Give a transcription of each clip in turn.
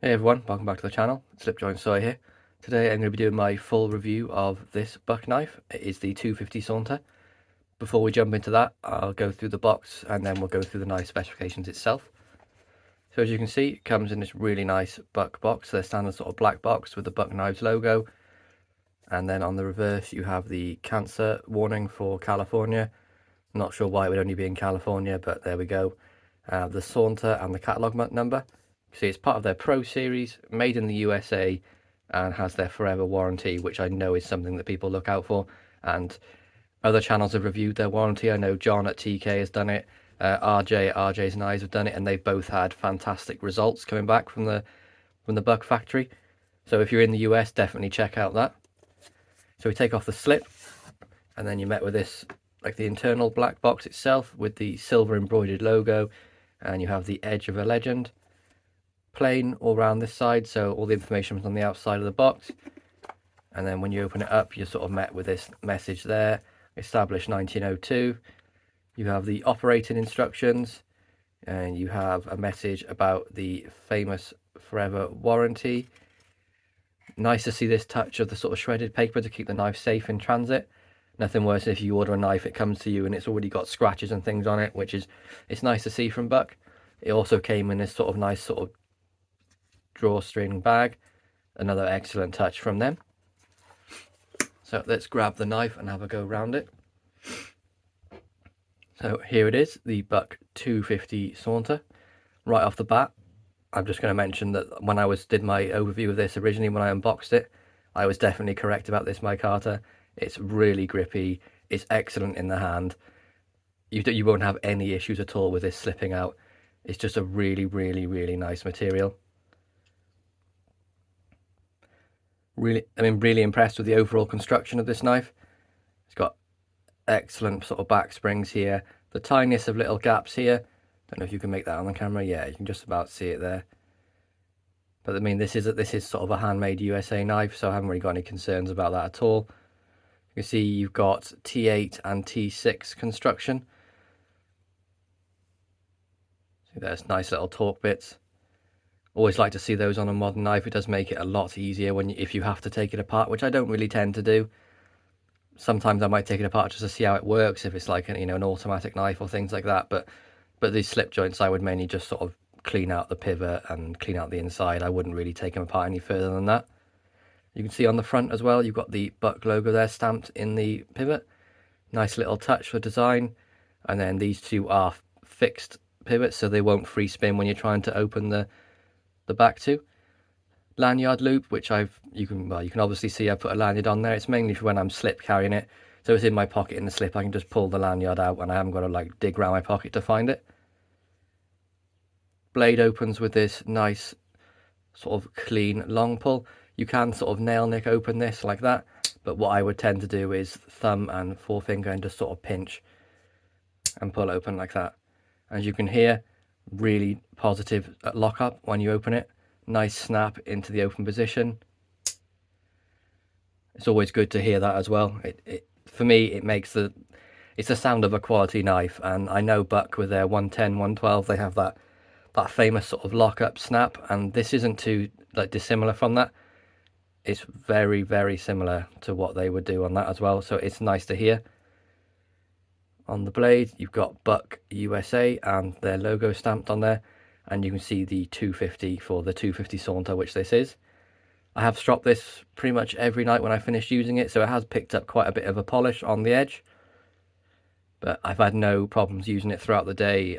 Hey everyone, welcome back to the channel. SlipjointSawyer here. Today I'm going to be doing my full review of this buck knife. It is the 250 Saunter. Before we jump into that, I'll go through the box and then we'll go through the knife specifications itself. So as you can see, it comes in this really nice buck box, the standard sort of black box with the Buck Knives logo. And then on the reverse you have the cancer warning for California. Not sure why it would only be in California, but there we go. The Saunter and the catalogue number. See, it's part of their Pro series, made in the USA, and has their forever warranty, which I know is something that people look out for. And other channels have reviewed their warranty. I know John at TK has done it, RJ at RJ's Knives have done it, and they've both had fantastic results coming back from the Buck factory. So if you're in the US, definitely check out that. So we take off the slip, and then you're met with this, like the internal black box itself with the silver embroidered logo, and you have the edge of a legend. Plain all around this side, so all the information is on the outside of the box. And then when you open it up, you're sort of met with this message there, established 1902. You have the operating instructions, and you have a message about the famous forever warranty. Nice to see this touch of the sort of shredded paper to keep the knife safe in transit. Nothing worse if you order a knife, it comes to you and it's already got scratches and things on it, which is, it's nice to see from Buck. It also came in this sort of nice sort of drawstring bag, another excellent touch from them. So let's grab the knife and have a go around it. So here it is, the Buck 250 Saunter. Right off the bat, I'm just going to mention that when I did my overview of this originally, when I unboxed it, I was definitely correct about this micarta. It's really grippy, it's excellent in the hand. You won't have any issues at all with this slipping out. It's just a really nice material. Really impressed with the overall construction of this knife. It's got excellent sort of back springs here. The tiniest of little gaps here. Don't know if you can make that on the camera. Yeah, you can just about see it there. But I mean, this is sort of a handmade USA knife, so I haven't really got any concerns about that at all. You can see you've got T8 and T6 construction. See, there's nice little torque bits. Always like to see those on a modern knife. It does make it a lot easier if you have to take it apart, which I don't really tend to do. Sometimes I might take it apart just to see how it works, if it's like an automatic knife or things like that. But these slip joints, I would mainly just sort of clean out the pivot and clean out the inside. I wouldn't really take them apart any further than that. You can see on the front as well, you've got the Buck logo there stamped in the pivot. Nice little touch for design. And then these two are fixed pivots, so they won't free spin when you're trying to open the back two. Lanyard loop, which you can obviously see I put a lanyard on there. It's mainly for when I'm slip carrying it, so it's in my pocket in the slip. I can just pull the lanyard out and I haven't got to like dig around my pocket to find it. Blade opens with this nice sort of clean long pull. You can sort of nail nick open this like that, but what I would tend to do is thumb and forefinger and just sort of pinch and pull open like that. As you can hear, really positive lockup when you open it. Nice snap into the open position. It's always good to hear that as well. For me, it makes it's the sound of a quality knife. And I know Buck with their 110, 112, they have that famous sort of lockup snap, and this isn't too like dissimilar from that. It's very similar to what they would do on that as well, so it's nice to hear. On the blade, you've got Buck USA and their logo stamped on there, and you can see the 250 for the 250 Saunter, which this is. I have stropped this pretty much every night when I finish using it, so it has picked up quite a bit of a polish on the edge, but I've had no problems using it throughout the day.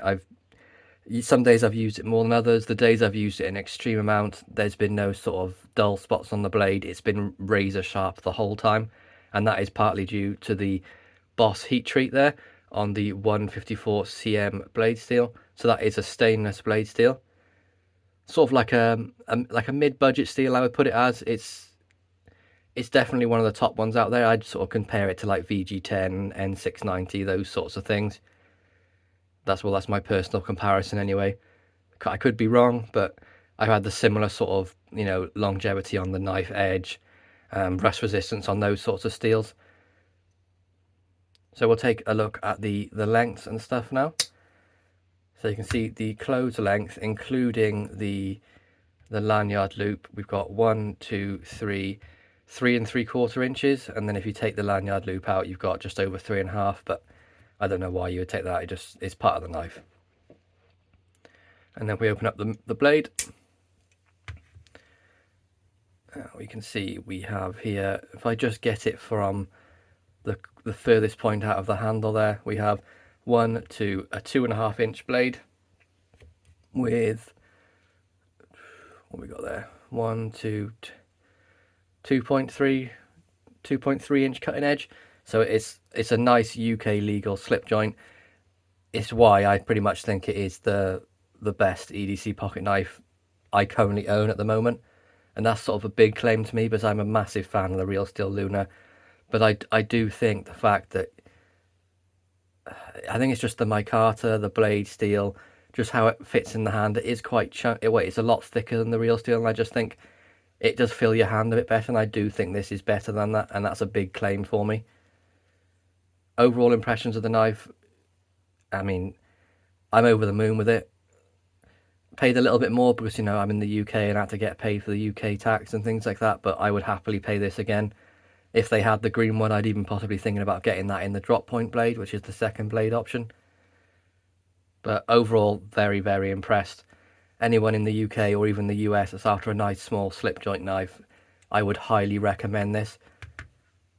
Some days I've used it more than others. The days I've used it in extreme amount, there's been no sort of dull spots on the blade. It's been razor sharp the whole time, and that is partly due to the Boss heat treat there on the 154 cm blade steel. So that is a stainless blade steel, sort of like a mid-budget steel, I would put it as. It's definitely one of the top ones out there. I'd sort of compare it to like VG10, N690, those sorts of things. That's my personal comparison anyway. I could be wrong, but I've had the similar sort of longevity on the knife edge, rust resistance on those sorts of steels. So we'll take a look at the lengths and stuff now. So you can see the close length, including the The lanyard loop, we've got 1, 2, 3, 3 3/4 inches, and then if you take the lanyard loop out, you've got just over 3.5. But I don't know why you would take that. It's part of the knife. And then we open up the blade. We can see we have here, if I just get it from the furthest point out of the handle there, we have a 2.5 inch blade with, what we got there, 2.3 inch cutting edge. So it's a nice UK legal slip joint. It's why I pretty much think it is the best EDC pocket knife I currently own at the moment. And that's sort of a big claim to me, because I'm a massive fan of the Real Steel Luna. But I do think the fact that, I think it's just the micarta, the blade steel, just how it fits in the hand. It is quite chunky. It's a lot thicker than the Real Steel, and I just think it does feel your hand a bit better, and I do think this is better than that, and that's a big claim for me. Overall impressions of the knife, I mean, I'm over the moon with it. Paid a little bit more because, you know, I'm in the UK and I had to get paid for the UK tax and things like that, but I would happily pay this again. If they had the green one, I'd even possibly thinking about getting that in the drop point blade, which is the second blade option. But overall, very, very impressed. Anyone in the UK or even the US that's after a nice small slip joint knife, I would highly recommend this.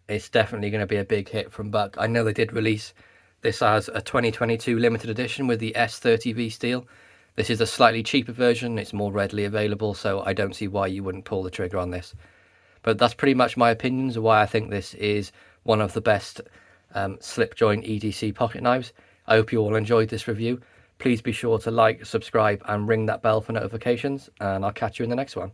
It's definitely going to be a big hit from Buck. I know they did release this as a 2022 limited edition with the S30V steel. This is a slightly cheaper version, it's more readily available, so I don't see why you wouldn't pull the trigger on this. But that's pretty much my opinions of why I think this is one of the best slip joint EDC pocket knives. I hope you all enjoyed this review. Please be sure to like, subscribe and ring that bell for notifications, and I'll catch you in the next one.